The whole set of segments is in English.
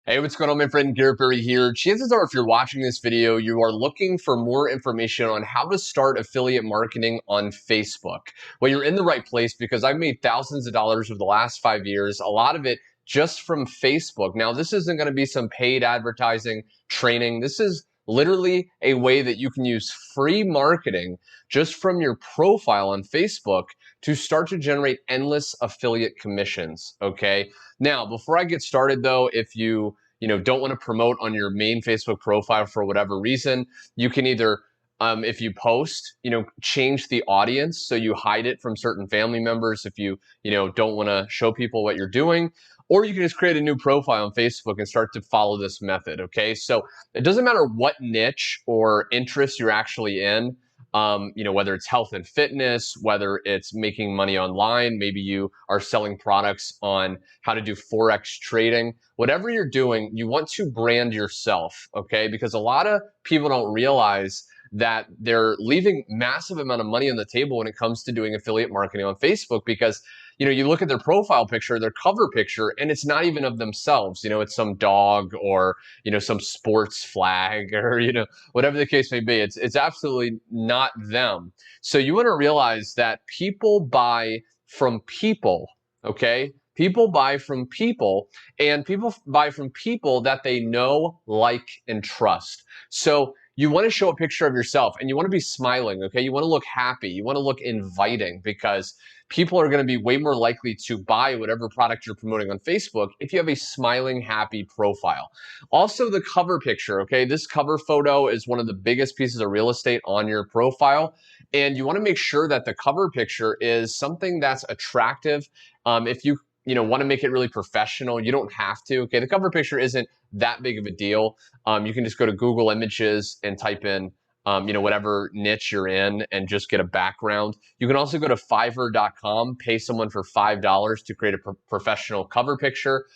Hey, what's going on, my friend? Garrett Barry here. Chances are, if you're watching this video, you are looking for more information on how to start affiliate marketing on Facebook. Well, you're in the right place because I've made thousands of dollars over the last 5 years, a lot of it just from Facebook. Now, this isn't going to be some paid advertising training. This is literally a way that you can use free marketing just from your profile on Facebook to start to generate endless affiliate commissions, okay? Now, before I get started though, if you don't want to promote on your main Facebook profile for whatever reason, you can either if you post, change the audience so you hide it from certain family members if you don't want to show people what you're doing, or you can just create a new profile on Facebook and start to follow this method, okay? So it doesn't matter what niche or interest you're actually in. Whether it's health and fitness, whether it's making money online, maybe you are selling products on how to do Forex trading, whatever you're doing, you want to brand yourself, okay? Because a lot of people don't realize that they're leaving massive amount of money on the table when it comes to doing affiliate marketing on Facebook because you look at their profile picture, their cover picture, and it's not even of themselves. It's some dog or some sports flag or whatever the case may be. It's absolutely not them. So you want to realize that people buy from people, okay? People buy from people, and people buy from people that they know, like, and trust. So you want to show a picture of yourself and you want to be smiling, okay? You want to look happy. You want to look inviting because people are going to be way more likely to buy whatever product you're promoting on Facebook if you have a smiling, happy profile. Also, the cover picture, okay? This cover photo is one of the biggest pieces of real estate on your profile. And you want to make sure that the cover picture is something that's attractive. If you want to make it really professional, you don't have to. Okay, the cover picture isn't that big of a deal. You can just go to Google Images and type in whatever niche you're in and just get a background. You can also go to Fiverr.com, pay someone for $5 to create a professional cover picture.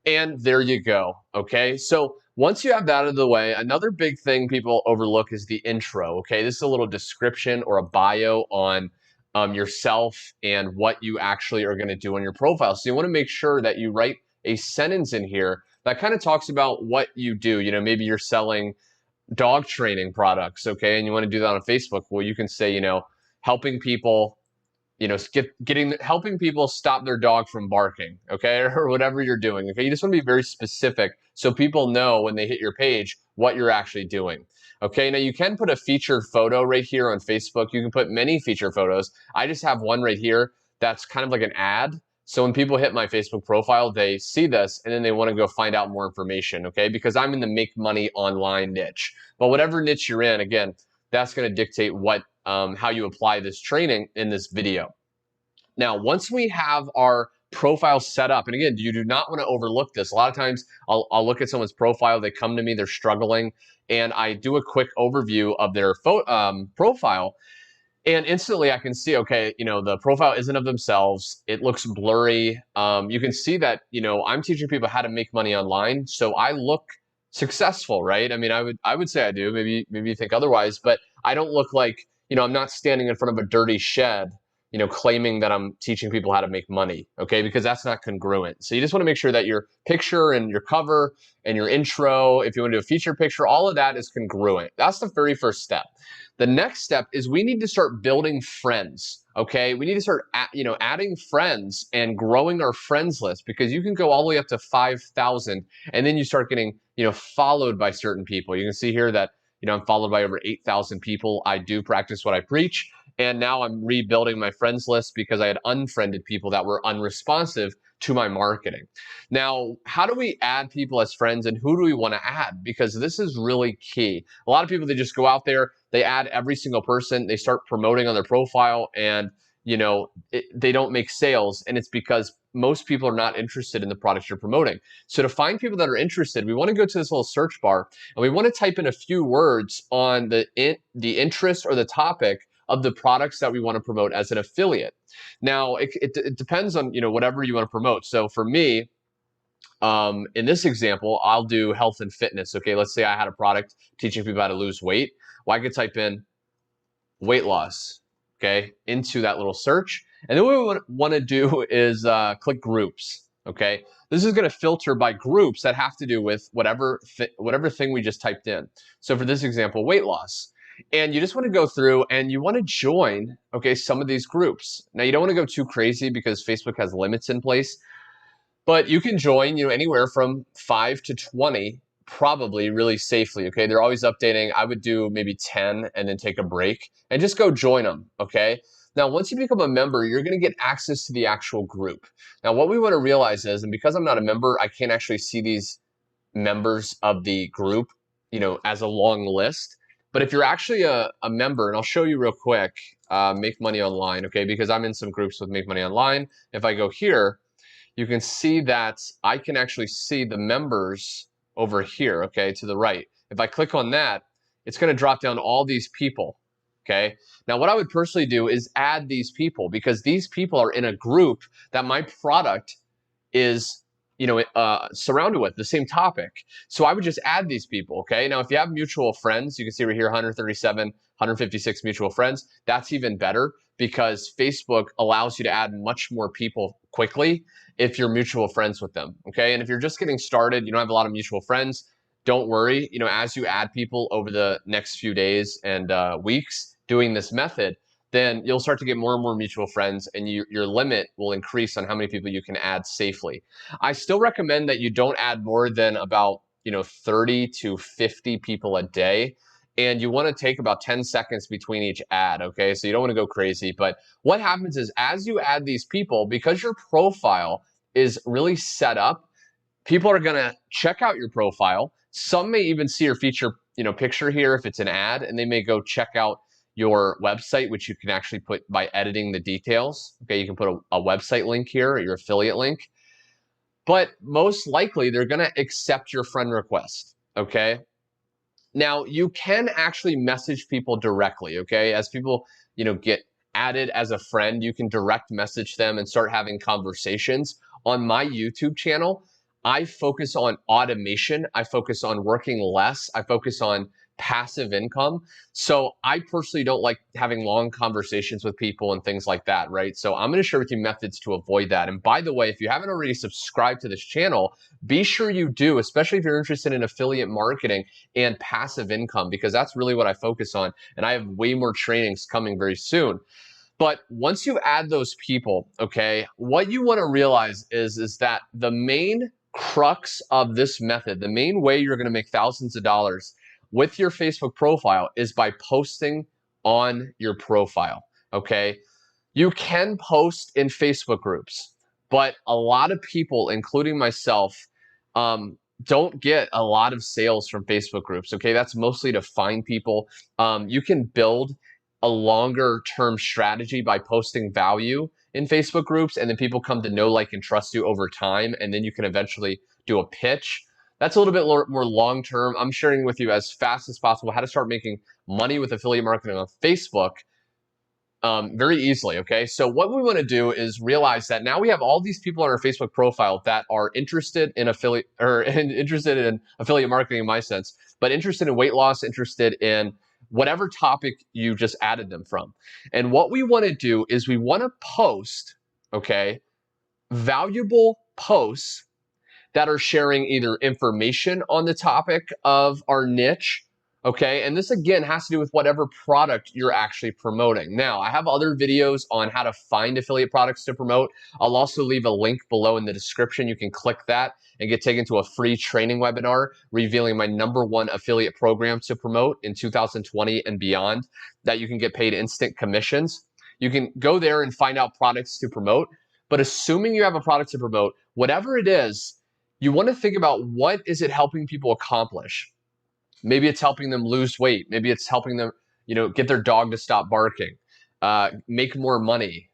And there you go. Okay. So once you have that out of the way, another big thing people overlook is the intro. Okay. This is a little description or a bio on yourself and what you actually are going to do on your profile. So you want to make sure that you write a sentence in here that kind of talks about what you do. Maybe you're selling dog training products, okay, and you want to do that on Facebook. Well, you can say, helping people, helping people stop their dog from barking, okay, or whatever you're doing, okay. You just want to be very specific so people know when they hit your page what you're actually doing. Okay, now you can put a featured photo right here on Facebook. You can put many featured photos. I just have one right here that's kind of like an ad. So when people hit my Facebook profile, they see this and then they want to go find out more information, okay? Because I'm in the make money online niche. But whatever niche you're in, again, that's going to dictate what how you apply this training in this video. Now, once we have our profile set up, and again, you do not want to overlook this. A lot of times I'll look at someone's profile, they come to me, they're struggling, and I do a quick overview of their profile, and instantly I can see, okay, the profile isn't of themselves. It looks blurry. You can see that, I'm teaching people how to make money online. So I look successful, right? I mean, I would say I do. Maybe you think otherwise, but I don't look like, I'm not standing in front of a dirty shed, claiming that I'm teaching people how to make money, okay? Because that's not congruent. So you just want to make sure that your picture and your cover and your intro, if you want to do a feature picture, all of that is congruent. That's the very first step. The next step is we need to start building friends, okay? We need to start adding friends and growing our friends list, because you can go all the way up to 5,000 and then you start getting, followed by certain people. You can see here that, I'm followed by over 8,000 people. I do practice what I preach. And now I'm rebuilding my friends list because I had unfriended people that were unresponsive to my marketing. Now, how do we add people as friends, and who do we want to add? Because this is really key. A lot of people, they just go out there, they add every single person, they start promoting on their profile, and they don't make sales. And it's because most people are not interested in the products you're promoting. So to find people that are interested, we want to go to this little search bar and we want to type in a few words on the interest or the topic of the products that we want to promote as an affiliate. Now, it depends on whatever you want to promote. So for me, in this example, I'll do health and fitness. Okay, let's say I had a product teaching people how to lose weight. Well, I could type in weight loss, okay, into that little search. And then what we want to do is click groups. Okay, this is going to filter by groups that have to do with whatever thing we just typed in. So for this example, weight loss. And you just want to go through and you want to join, okay, some of these groups. Now you don't want to go too crazy because Facebook has limits in place, but you can join, anywhere from 5 to 20 probably really safely, okay? They're always updating. I would do maybe 10 and then take a break and just go join them, okay? Now, once you become a member, you're going to get access to the actual group. Now, what we want to realize is, and because I'm not a member, I can't actually see these members of the group, as a long list. But if you're actually a member, and I'll show you real quick, Make Money Online, okay? Because I'm in some groups with Make Money Online. If I go here, you can see that I can actually see the members over here, okay, to the right. If I click on that, it's going to drop down all these people, okay? Now, what I would personally do is add these people because these people are in a group that my product is, surrounded with the same topic. So I would just add these people, okay? Now, if you have mutual friends, you can see right here, 137, 156 mutual friends. That's even better because Facebook allows you to add much more people quickly if you're mutual friends with them, okay? And if you're just getting started, you don't have a lot of mutual friends, don't worry. As you add people over the next few days and weeks doing this method, then you'll start to get more and more mutual friends and your limit will increase on how many people you can add safely. I still recommend that you don't add more than about 30 to 50 people a day. And you want to take about 10 seconds between each ad, okay? So you don't want to go crazy. But what happens is as you add these people, because your profile is really set up, people are going to check out your profile. Some may even see your feature, picture here if it's an ad, and they may go check out your website, which you can actually put by editing the details. Okay, you can put a website link here or your affiliate link. But most likely, they're going to accept your friend request, okay? Now, you can actually message people directly, okay? As people, get added as a friend, you can direct message them and start having conversations. On my YouTube channel, I focus on automation. I focus on working less. I focus on passive income. So I personally don't like having long conversations with people and things like that, right? So I'm going to share with you methods to avoid that. And by the way, if you haven't already subscribed to this channel, be sure you do, especially if you're interested in affiliate marketing and passive income, because that's really what I focus on. And I have way more trainings coming very soon. But once you add those people, okay, what you want to realize is that the main crux of this method, the main way you're going to make thousands of dollars with your Facebook profile is by posting on your profile, okay? You can post in Facebook groups, but a lot of people, including myself, don't get a lot of sales from Facebook groups, okay? That's mostly to find people. You can build a longer term strategy by posting value in Facebook groups, and then people come to know, like, and trust you over time, and then you can eventually do a pitch. That's a little bit more long term. I'm sharing with you as fast as possible how to start making money with affiliate marketing on Facebook very easily, okay? So what we want to do is realize that now we have all these people on our Facebook profile that are interested in affiliate marketing in my sense, but interested in weight loss, interested in whatever topic you just added them from. And what we want to do is we want to post, okay, valuable posts that are sharing either information on the topic of our niche, okay? And this again has to do with whatever product you're actually promoting. Now, I have other videos on how to find affiliate products to promote. I'll also leave a link below in the description. You can click that and get taken to a free training webinar revealing my #1 affiliate program to promote in 2020 and beyond that you can get paid instant commissions. You can go there and find out products to promote, but assuming you have a product to promote, whatever it is, you want to think about what is it helping people accomplish. Maybe it's helping them lose weight. Maybe it's helping them, get their dog to stop barking, make more money,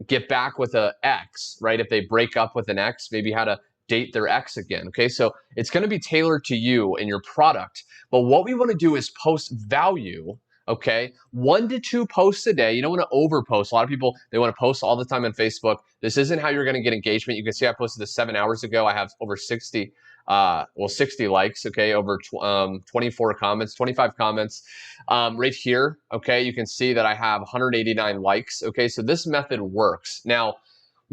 get back with an ex, right? If they break up with an ex, maybe how to date their ex again, okay? So it's going to be tailored to you and your product. But what we want to do is post value, okay? 1 to 2 posts a day. You don't want to overpost. A lot of people, they want to post all the time on Facebook. This isn't how you're going to get engagement. You can see I posted this 7 hours ago. I have over 60 likes, okay, over 24 comments, 25 comments. Right here, okay, you can see that I have 189 likes, okay, so this method works. Now,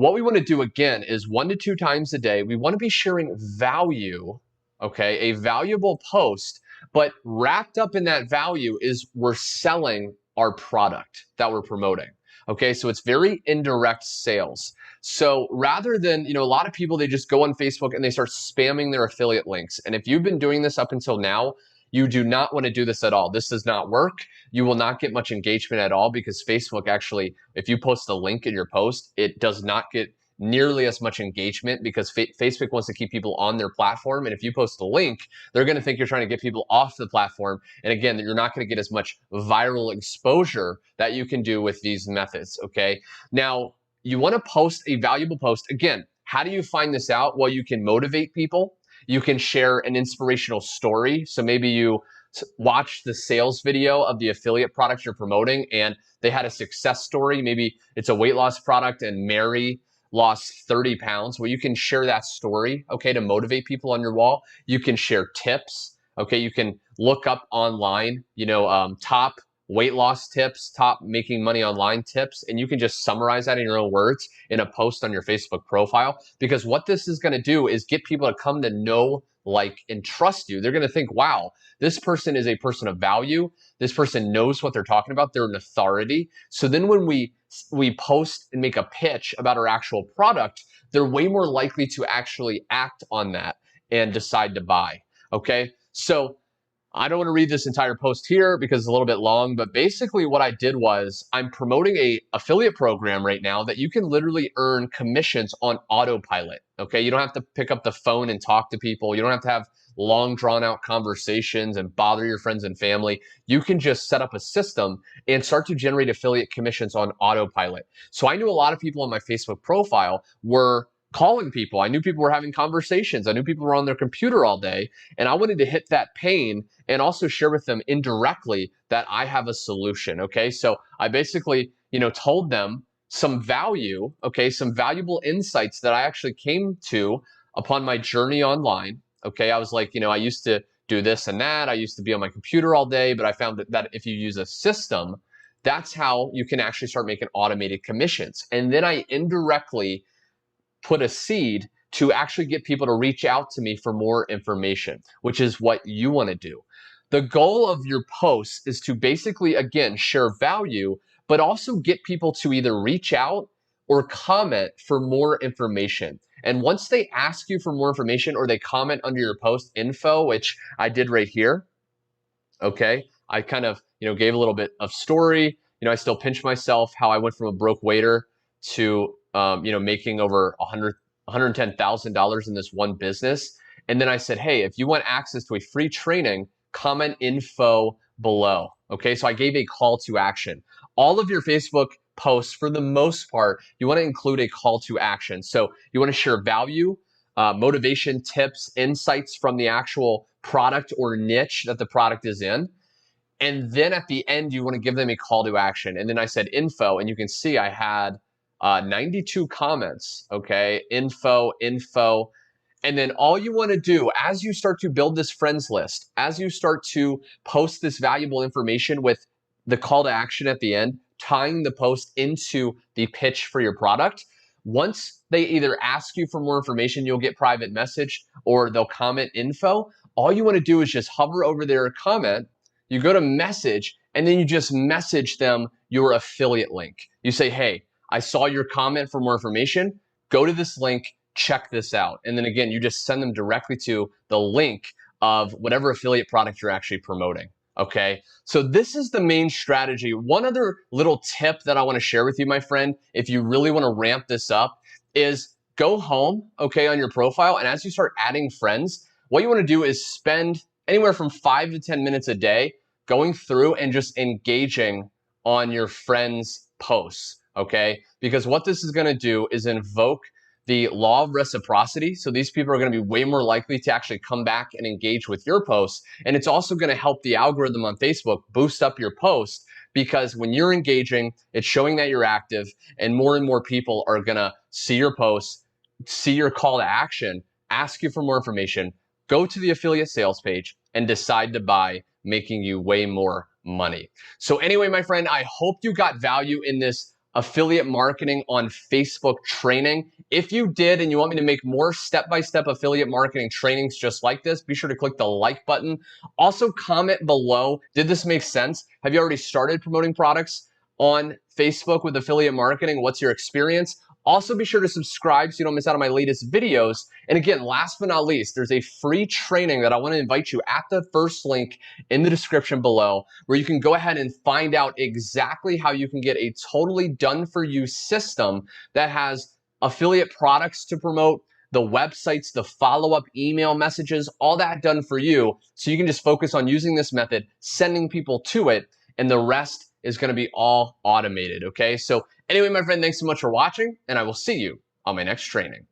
what we want to do again is 1 to 2 times a day, we want to be sharing value, okay, a valuable post, but wrapped up in that value is we're selling our product that we're promoting. Okay, so it's very indirect sales. So rather than, a lot of people, they just go on Facebook and they start spamming their affiliate links. And if you've been doing this up until now, you do not want to do this at all. This does not work. You will not get much engagement at all because Facebook actually, if you post a link in your post, it does not get nearly as much engagement because Facebook wants to keep people on their platform. And if you post a link, they're going to think you're trying to get people off the platform. And again, you're not going to get as much viral exposure that you can do with these methods. Okay. Now, you want to post a valuable post. Again, how do you find this out? Well, you can motivate people. You can share an inspirational story. So maybe you watch the sales video of the affiliate product you're promoting and they had a success story. Maybe it's a weight loss product and Mary lost 30 pounds. Well, you can share that story, okay, to motivate people on your wall. You can share tips, okay? You can look up online, top weight loss tips, top making money online tips, and you can just summarize that in your own words in a post on your Facebook profile. Because what this is going to do is get people to come to know, like, and trust you. They're going to think, wow, this person is a person of value. This person knows what they're talking about. They're an authority. So then when we post and make a pitch about our actual product, they're way more likely to actually act on that and decide to buy. Okay, so I don't want to read this entire post here because it's a little bit long, but basically what I did was I'm promoting a affiliate program right now that you can literally earn commissions on autopilot. Okay, you don't have to pick up the phone and talk to people. You don't have to have long drawn out conversations and bother your friends and family. You can just set up a system and start to generate affiliate commissions on autopilot. So I knew a lot of people on my Facebook profile were calling people. I knew people were having conversations. I knew people were on their computer all day. And I wanted to hit that pain and also share with them indirectly that I have a solution. Okay. So I basically, told them some value, okay, some valuable insights that I actually came to upon my journey online. Okay. I was like, I used to do this and that. I used to be on my computer all day, but I found that if you use a system, that's how you can actually start making automated commissions. And then I indirectly put a seed to actually get people to reach out to me for more information, which is what you want to do. The goal of your posts is to basically, again, share value, but also get people to either reach out or comment for more information. And once they ask you for more information or they comment under your post info, which I did right here, okay, I kind of, gave a little bit of story. I still pinch myself how I went from a broke waiter to making over $110,000 in this one business. And then I said, hey, if you want access to a free training, comment info below. Okay, so I gave a call to action. All of your Facebook posts, for the most part, you want to include a call to action. So you want to share value, motivation, tips, insights from the actual product or niche that the product is in. And then at the end, you want to give them a call to action. And then I said info, and you can see I had 92 comments, okay, info. And then all you want to do as you start to build this friends list, as you start to post this valuable information with the call to action at the end, tying the post into the pitch for your product, once they either ask you for more information, you'll get private message or they'll comment info. All you want to do is just hover over their comment. You go to message, and then you just message them your affiliate link. You say, hey, I saw your comment for more information. Go to this link, check this out. And then again, you just send them directly to the link of whatever affiliate product you're actually promoting. Okay, so this is the main strategy. One other little tip that I want to share with you, my friend, if you really want to ramp this up, is go home, okay, on your profile. And as you start adding friends, what you want to do is spend anywhere from 5 to 10 minutes a day going through and just engaging on your friends' posts, okay? Because what this is going to do is invoke the law of reciprocity. So these people are going to be way more likely to actually come back and engage with your posts. And it's also going to help the algorithm on Facebook boost up your post, because when you're engaging, it's showing that you're active, and more people are going to see your posts, see your call to action, ask you for more information, go to the affiliate sales page, and decide to buy, making you way more money. So anyway, my friend, I hope you got value in this affiliate marketing on Facebook training. If you did and you want me to make more step-by-step affiliate marketing trainings just like this, be sure to click the like button. Also comment below, did this make sense? Have you already started promoting products on Facebook with affiliate marketing? What's your experience? Also, be sure to subscribe so you don't miss out on my latest videos. And again, last but not least, there's a free training that I want to invite you at the first link in the description below, where you can go ahead and find out exactly how you can get a totally done-for-you system that has affiliate products to promote, the websites, the follow-up email messages, all that done for you. So you can just focus on using this method, sending people to it, and the rest is going to be all automated, okay? So anyway, my friend, thanks so much for watching, and I will see you on my next training.